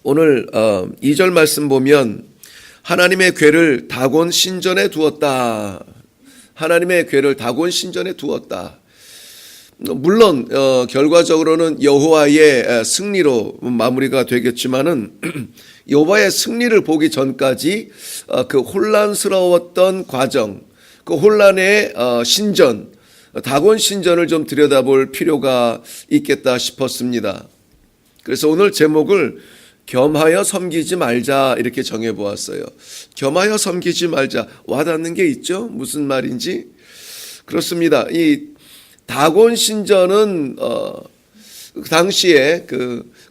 오늘 2절 말씀 보면 하나님의 궤를 다곤 신전에 두었다. 하나님의 궤를 다곤 신전에 두었다. 물론 결과적으로는 여호와의 승리로 마무리가 되겠지만은 여호와의 승리를 보기 전까지 그 혼란스러웠던 과정, 그 혼란의 신전, 다곤 신전을 좀 들여다볼 필요가 있겠다 싶었습니다. 그래서 오늘 제목을 겸하여 섬기지 말자 이렇게 정해보았어요. 겸하여 섬기지 말자, 와닿는 게 있죠? 무슨 말인지? 그렇습니다. 이 다곤 신전은 그 당시에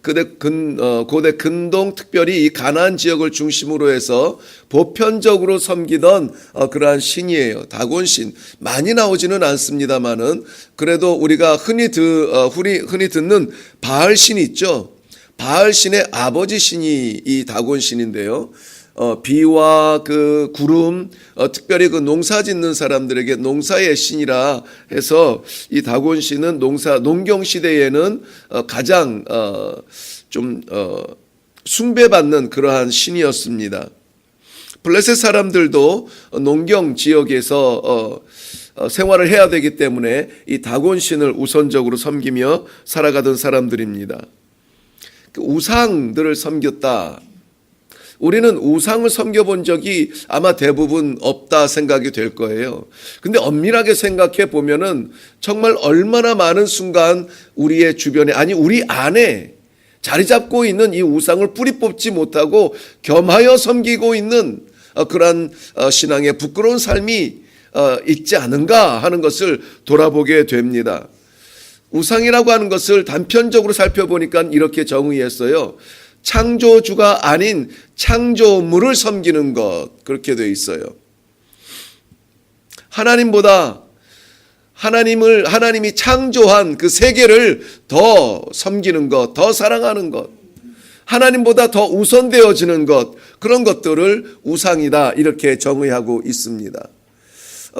고대 근동, 특별히 이 가나안 지역을 중심으로 해서 보편적으로 섬기던 그러한 신이에요. 다곤 신 많이 나오지는 않습니다만은 그래도 우리가 흔히 듣는 바알 신이 있죠. 바알 신의 아버지 신이 이 다곤 신인데요. 비와 그 구름, 특별히 그 농사 짓는 사람들에게 농사의 신이라 해서 이 다곤 신은 농경 시대에는 가장 좀 숭배받는 그러한 신이었습니다. 블레셋 사람들도 농경 지역에서 생활을 해야 되기 때문에 이 다곤 신을 우선적으로 섬기며 살아가던 사람들입니다. 그 우상들을 섬겼다. 우리는 우상을 섬겨본 적이 아마 대부분 없다 생각이 될 거예요. 근데 엄밀하게 생각해 보면은 정말 얼마나 많은 순간 우리의 주변에, 아니 우리 안에 자리 잡고 있는 이 우상을 뿌리 뽑지 못하고 겸하여 섬기고 있는 그러한 신앙의 부끄러운 삶이 있지 않은가 하는 것을 돌아보게 됩니다. 우상이라고 하는 것을 단편적으로 살펴보니까 이렇게 정의했어요. 창조주가 아닌 창조물을 섬기는 것, 그렇게 되어 있어요. 하나님보다 하나님이 창조한 그 세계를 더 섬기는 것, 더 사랑하는 것, 하나님보다 더 우선되어지는 것, 그런 것들을 우상이다 이렇게 정의하고 있습니다.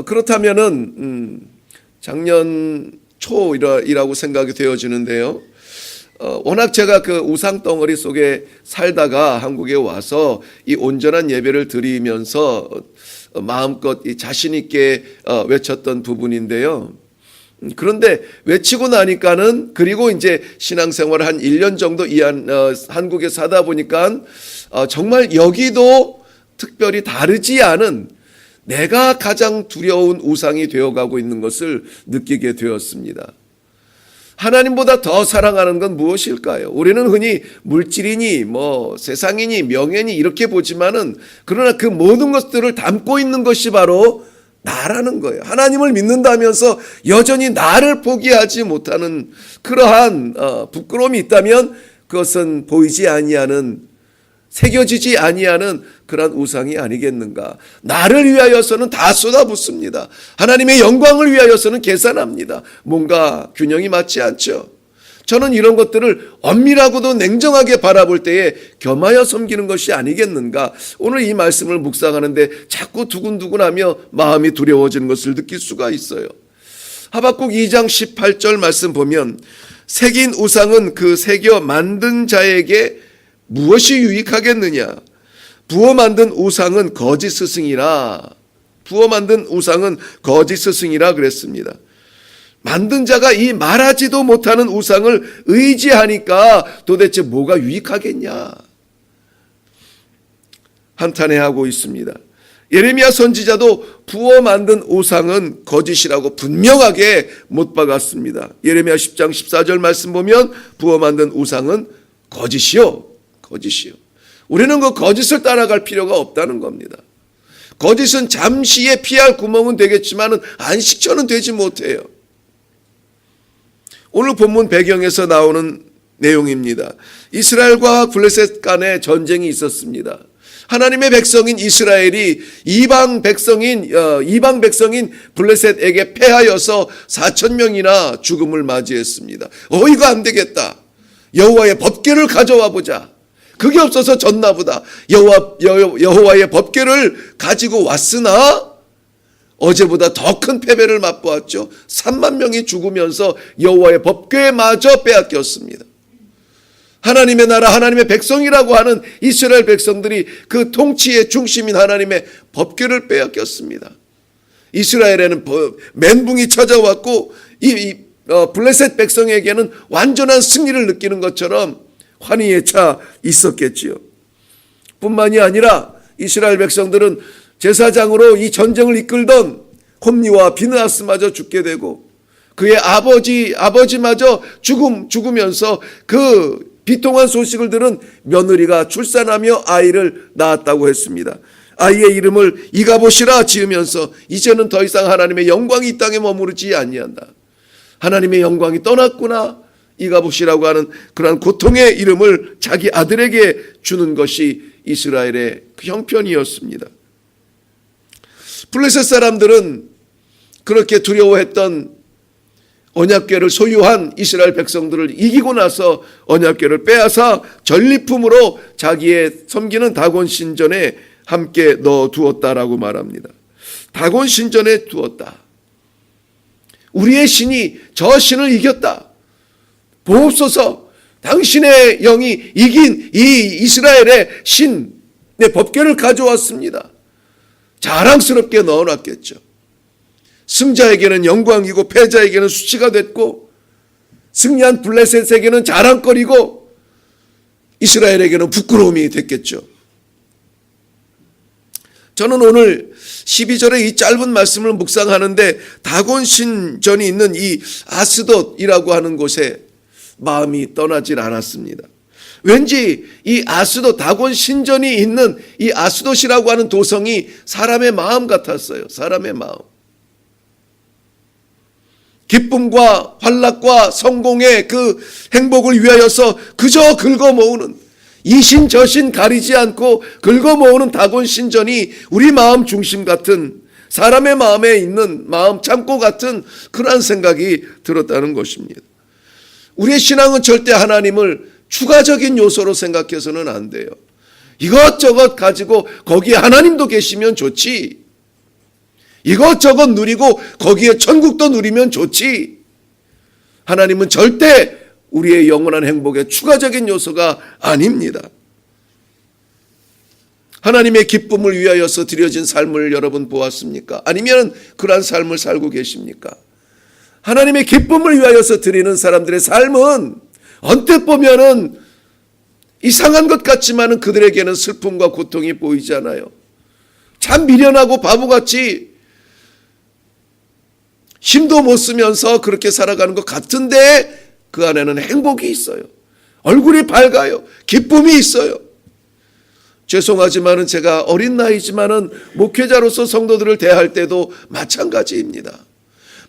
그렇다면은 작년 초이라고 생각이 되어지는데요. 워낙 제가 그 우상 덩어리 속에 살다가 한국에 와서 이 온전한 예배를 드리면서 마음껏 자신 있게 외쳤던 부분인데요. 그런데 외치고 나니까는, 그리고 이제 신앙생활을 한 1년 정도 한국에 사다 보니까 정말 여기도 특별히 다르지 않은 내가 가장 두려운 우상이 되어가고 있는 것을 느끼게 되었습니다. 하나님보다 더 사랑하는 건 무엇일까요? 우리는 흔히 물질이니 세상이니 명예니 이렇게 보지만은, 그러나 그 모든 것들을 담고 있는 것이 바로 나라는 거예요. 하나님을 믿는다면서 여전히 나를 포기하지 못하는 그러한 부끄러움이 있다면 그것은 보이지 아니하는, 새겨지지 아니하는 그런 우상이 아니겠는가. 나를 위하여서는 다 쏟아붓습니다. 하나님의 영광을 위하여서는 계산합니다. 뭔가 균형이 맞지 않죠. 저는 이런 것들을 엄밀하고도 냉정하게 바라볼 때에 겸하여 섬기는 것이 아니겠는가. 오늘 이 말씀을 묵상하는데 자꾸 두근두근하며 마음이 두려워지는 것을 느낄 수가 있어요. 하박국 2장 18절 말씀 보면, 새긴 우상은 그 새겨 만든 자에게 무엇이 유익하겠느냐. 부어 만든 우상은 거짓 스승이라. 부어 만든 우상은 거짓 스승이라 그랬습니다. 만든 자가 이 말하지도 못하는 우상을 의지하니까 도대체 뭐가 유익하겠냐. 한탄해하고 있습니다. 예레미야 선지자도 부어 만든 우상은 거짓이라고 분명하게 못 박았습니다. 예레미야 10장 14절 말씀 보면 부어 만든 우상은 거짓이요. 거짓이요. 우리는 그 거짓을 따라갈 필요가 없다는 겁니다. 거짓은 잠시의 피할 구멍은 되겠지만은 안식처는 되지 못해요. 오늘 본문 배경에서 나오는 내용입니다. 이스라엘과 블레셋 간에 전쟁이 있었습니다. 하나님의 백성인 이스라엘이 이방 백성인 블레셋에게 패하여서 4,000명이나 죽음을 맞이했습니다. 이거 안 되겠다. 여호와의 법궤를 가져와 보자. 그게 없어서 졌나 보다. 여호와의 법궤를 가지고 왔으나 어제보다 더 큰 패배를 맛보았죠. 3만 명이 죽으면서 여호와의 법궤마저 빼앗겼습니다. 하나님의 나라, 하나님의 백성이라고 하는 이스라엘 백성들이 그 통치의 중심인 하나님의 법궤를 빼앗겼습니다. 이스라엘에는 멘붕이 찾아왔고 블레셋 백성에게는 완전한 승리를 느끼는 것처럼 환희에 차 있었겠지요. 뿐만이 아니라 이스라엘 백성들은 제사장으로 이 전쟁을 이끌던 홈리와 비느하스마저 죽게 되고 그의 아버지마저 죽으면서 그 비통한 소식을 들은 며느리가 출산하며 아이를 낳았다고 했습니다. 아이의 이름을 이가봇이라 지으면서 이제는 더 이상 하나님의 영광이 이 땅에 머무르지 아니한다. 하나님의 영광이 떠났구나. 이가봇이라고 하는 그러한 고통의 이름을 자기 아들에게 주는 것이 이스라엘의 그 형편이었습니다. 블레셋 사람들은 그렇게 두려워했던 언약궤를 소유한 이스라엘 백성들을 이기고 나서 언약궤를 빼앗아 전리품으로 자기의 섬기는 다곤 신전에 함께 넣어두었다라고 말합니다. 다곤 신전에 두었다. 우리의 신이 저 신을 이겼다. 보옵소서. 당신의 영이 이긴 이 이스라엘의 신의 법궤를 가져왔습니다. 자랑스럽게 넣어놨겠죠. 승자에게는 영광이고 패자에게는 수치가 됐고 승리한 블레셋에게는 자랑거리고 이스라엘에게는 부끄러움이 됐겠죠. 저는 오늘 12절의 이 짧은 말씀을 묵상하는데 다곤 신전이 있는 이 아스돗이라고 하는 곳에 마음이 떠나질 않았습니다. 왠지 이 아스돗, 다곤 신전이 있는 이 아스돗이라고 하는 도성이 사람의 마음 같았어요. 사람의 마음. 기쁨과 환락과 성공의 그 행복을 위하여서 그저 긁어모으는 이신 저신 가리지 않고 긁어모으는 다곤 신전이 우리 마음 중심 같은 사람의 마음에 있는 마음 창고 같은 그러한 생각이 들었다는 것입니다. 우리의 신앙은 절대 하나님을 추가적인 요소로 생각해서는 안 돼요. 이것저것 가지고 거기에 하나님도 계시면 좋지. 이것저것 누리고 거기에 천국도 누리면 좋지. 하나님은 절대 우리의 영원한 행복의 추가적인 요소가 아닙니다. 하나님의 기쁨을 위하여서 드려진 삶을 여러분 보았습니까? 아니면 그러한 삶을 살고 계십니까? 하나님의 기쁨을 위하여서 드리는 사람들의 삶은 언뜻 보면은 이상한 것 같지만은 그들에게는 슬픔과 고통이 보이잖아요. 참 미련하고 바보같이 힘도 못 쓰면서 그렇게 살아가는 것 같은데 그 안에는 행복이 있어요. 얼굴이 밝아요. 기쁨이 있어요. 죄송하지만은 제가 어린 나이지만은 목회자로서 성도들을 대할 때도 마찬가지입니다.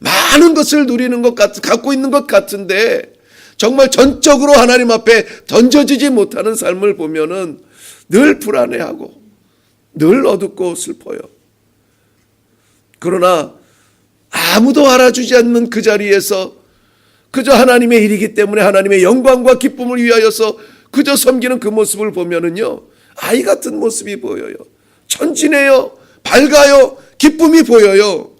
많은 것을 누리는 것 갖고 있는 것 같은데 정말 전적으로 하나님 앞에 던져지지 못하는 삶을 보면은 늘 불안해하고 늘 어둡고 슬퍼요. 그러나 아무도 알아주지 않는 그 자리에서 그저 하나님의 일이기 때문에 하나님의 영광과 기쁨을 위하여서 그저 섬기는 그 모습을 보면은요, 아이 같은 모습이 보여요. 천진해요. 밝아요. 기쁨이 보여요.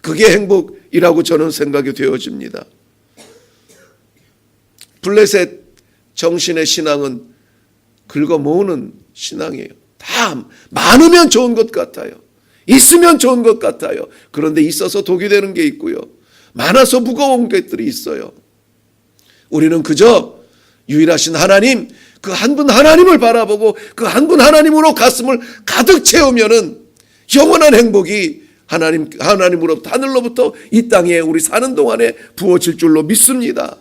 그게 행복이라고 저는 생각이 되어집니다. 블레셋 정신의 신앙은 긁어모으는 신앙이에요. 다 많으면 좋은 것 같아요. 있으면 좋은 것 같아요. 그런데 있어서 독이 되는 게 있고요. 많아서 무거운 것들이 있어요. 우리는 그저 유일하신 하나님, 그 한 분 하나님을 바라보고 그 한 분 하나님으로 가슴을 가득 채우면은 영원한 행복이 하나님으로부터 하늘로부터 이 땅에 우리 사는 동안에 부어질 줄로 믿습니다.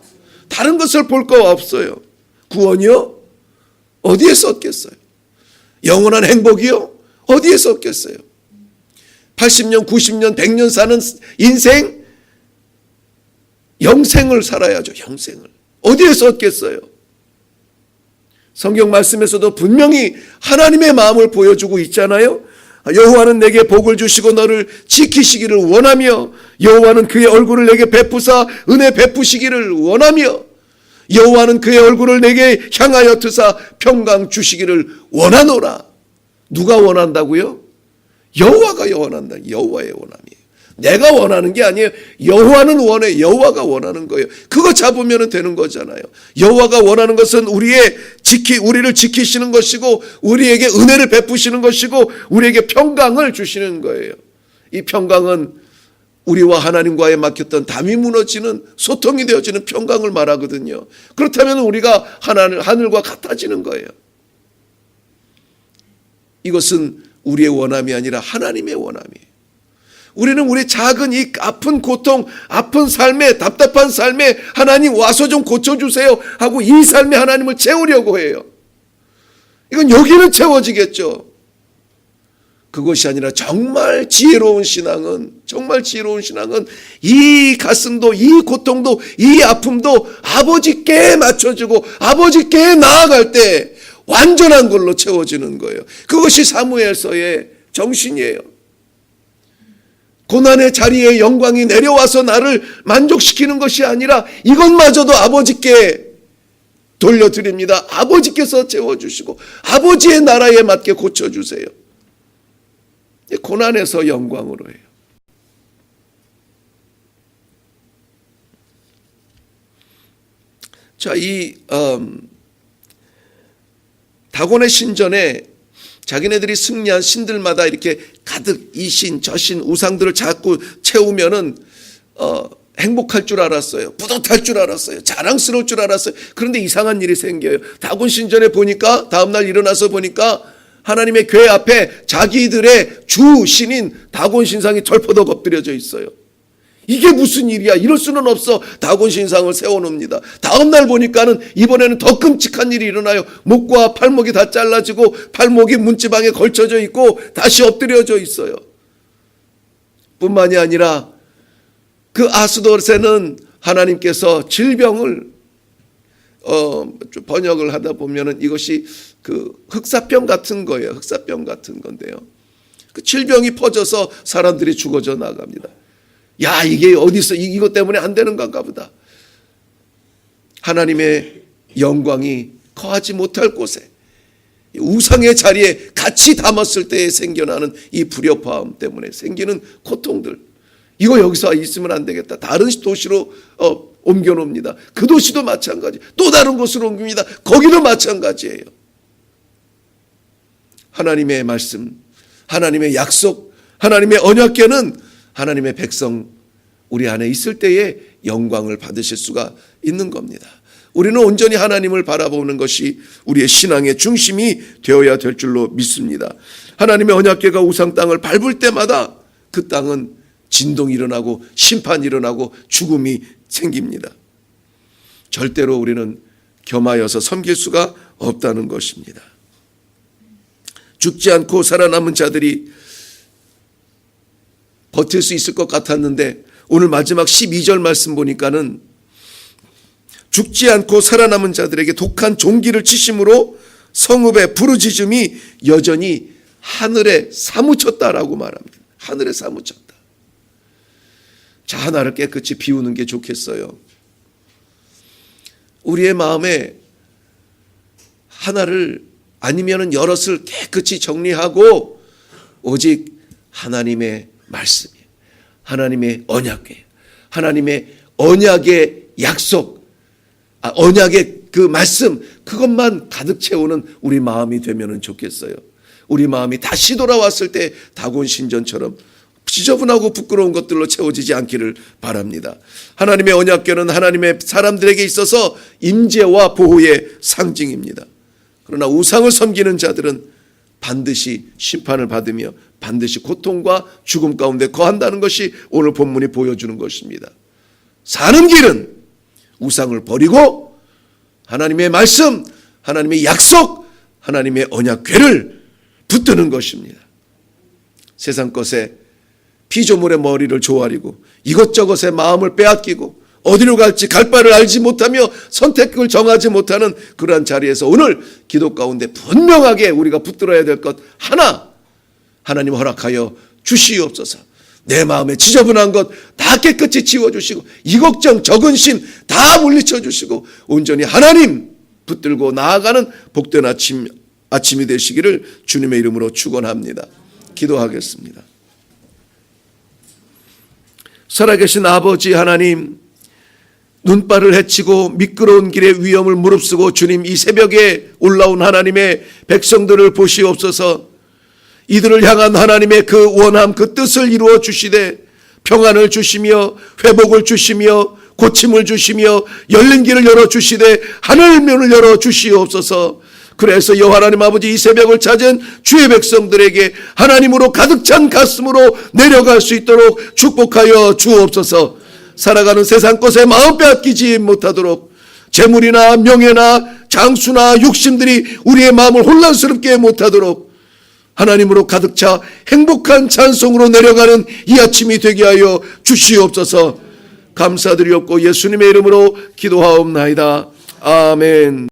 다른 것을 볼 거 없어요. 구원이요? 어디에서 얻겠어요? 영원한 행복이요? 어디에서 얻겠어요? 80년, 90년, 100년 사는 인생, 영생을 살아야죠. 영생을. 어디에서 얻겠어요? 성경 말씀에서도 분명히 하나님의 마음을 보여주고 있잖아요. 여호와는 내게 복을 주시고 너를 지키시기를 원하며 여호와는 그의 얼굴을 내게 베푸사 은혜 베푸시기를 원하며 여호와는 그의 얼굴을 내게 향하여 드사 평강 주시기를 원하노라. 누가 원한다고요? 여호와가 원한다. 여호와의 원함이에요. 내가 원하는 게 아니에요. 여호와는 원해. 여호와가 원하는 거예요. 그거 잡으면 되는 거잖아요. 여호와가 원하는 것은 우리를 지키시는 것이고, 우리에게 은혜를 베푸시는 것이고, 우리에게 평강을 주시는 거예요. 이 평강은 우리와 하나님과의 막혔던 담이 무너지는, 소통이 되어지는 평강을 말하거든요. 그렇다면 우리가 하늘과 같아지는 거예요. 이것은 우리의 원함이 아니라 하나님의 원함이에요. 우리는 우리 작은 이 아픈 고통, 아픈 삶에, 답답한 삶에 하나님 와서 좀 고쳐주세요 하고 이 삶에 하나님을 채우려고 해요. 이건 여기는 채워지겠죠. 그것이 아니라 정말 지혜로운 신앙은 이 가슴도, 이 고통도, 이 아픔도 아버지께 맞춰주고 아버지께 나아갈 때 완전한 걸로 채워지는 거예요. 그것이 사무엘서의 정신이에요. 고난의 자리에 영광이 내려와서 나를 만족시키는 것이 아니라 이것마저도 아버지께 돌려드립니다. 아버지께서 채워주시고 아버지의 나라에 맞게 고쳐주세요. 고난에서 영광으로 해요. 자, 이 다곤의 신전에 자기네들이 승리한 신들마다 이렇게 가득 이 신, 저 신, 우상들을 자꾸 채우면은 행복할 줄 알았어요. 뿌듯할 줄 알았어요. 자랑스러울 줄 알았어요. 그런데 이상한 일이 생겨요. 다곤 신전에 보니까 다음날 일어나서 보니까 하나님의 궤 앞에 자기들의 주 신인 다곤 신상이 털퍼덕 엎드려져 있어요. 이게 무슨 일이야? 이럴 수는 없어. 다곤 신상을 세워놓습니다. 다음날 보니까는 이번에는 더 끔찍한 일이 일어나요. 목과 팔목이 다 잘라지고 팔목이 문지방에 걸쳐져 있고 다시 엎드려져 있어요. 뿐만이 아니라 그 아스도르세는 하나님께서 질병을 번역을 하다 보면은 이것이 그 흑사병 같은 거예요. 흑사병 같은 건데요. 그 질병이 퍼져서 사람들이 죽어져 나갑니다. 야, 이게 어디서 이것 때문에 안 되는 건가 보다. 하나님의 영광이 거하지 못할 곳에 우상의 자리에 같이 담았을 때에 생겨나는 이 불협화음 때문에 생기는 고통들, 이거 여기서 있으면 안 되겠다. 다른 도시로 옮겨놓습니다. 그 도시도 마찬가지. 또 다른 곳으로 옮깁니다. 거기도 마찬가지예요. 하나님의 말씀, 하나님의 약속, 하나님의 언약궤는 하나님의 백성 우리 안에 있을 때에 영광을 받으실 수가 있는 겁니다. 우리는 온전히 하나님을 바라보는 것이 우리의 신앙의 중심이 되어야 될 줄로 믿습니다. 하나님의 언약궤가 우상 땅을 밟을 때마다 그 땅은 진동이 일어나고 심판이 일어나고 죽음이 생깁니다. 절대로 우리는 겸하여서 섬길 수가 없다는 것입니다. 죽지 않고 살아남은 자들이 버틸 수 있을 것 같았는데 오늘 마지막 12절 말씀 보니까는 죽지 않고 살아남은 자들에게 독한 종기를 치심으로 성읍의 부르짖음이 여전히 하늘에 사무쳤다라고 말합니다. 하늘에 사무쳤다. 자, 하나를 깨끗이 비우는 게 좋겠어요. 우리의 마음에 하나를 아니면은 여럿을 깨끗이 정리하고 오직 하나님의 말씀이에요. 하나님의 언약이에요. 하나님의 언약의 약속, 언약의 그 말씀, 그것만 가득 채우는 우리 마음이 되면 좋겠어요. 우리 마음이 다시 돌아왔을 때 다곤 신전처럼 지저분하고 부끄러운 것들로 채워지지 않기를 바랍니다. 하나님의 언약궤는 하나님의 사람들에게 있어서 임재와 보호의 상징입니다. 그러나 우상을 섬기는 자들은 반드시 심판을 받으며 반드시 고통과 죽음 가운데 거한다는 것이 오늘 본문이 보여주는 것입니다. 사는 길은 우상을 버리고 하나님의 말씀, 하나님의 약속, 하나님의 언약궤를 붙드는 것입니다. 세상 것에 피조물의 머리를 조아리고 이것저것에 마음을 빼앗기고 어디로 갈지 갈 바를 알지 못하며 선택을 정하지 못하는 그러한 자리에서 오늘 기도 가운데 분명하게 우리가 붙들어야 될 것 하나, 하나님 허락하여 주시옵소서. 내 마음에 지저분한 것 다 깨끗이 지워주시고 이 걱정 저 근심 다 물리쳐 주시고 온전히 하나님 붙들고 나아가는 복된 아침이 되시기를 주님의 이름으로 축원합니다. 기도하겠습니다. 살아계신 아버지 하나님, 눈발을 헤치고 미끄러운 길의 위험을 무릅쓰고 주님 이 새벽에 올라온 하나님의 백성들을 보시옵소서. 이들을 향한 하나님의 그 원함, 그 뜻을 이루어 주시되 평안을 주시며 회복을 주시며 고침을 주시며 열린 길을 열어 주시되 하늘문을 열어 주시옵소서. 그래서 여호와 하나님 아버지, 이 새벽을 찾은 주의 백성들에게 하나님으로 가득 찬 가슴으로 내려갈 수 있도록 축복하여 주옵소서. 살아가는 세상 것에 마음 빼앗기지 못하도록 재물이나 명예나 장수나 욕심들이 우리의 마음을 혼란스럽게 못하도록 하나님으로 가득 차 행복한 찬송으로 내려가는 이 아침이 되게 하여 주시옵소서. 감사드리옵고 예수님의 이름으로 기도하옵나이다. 아멘.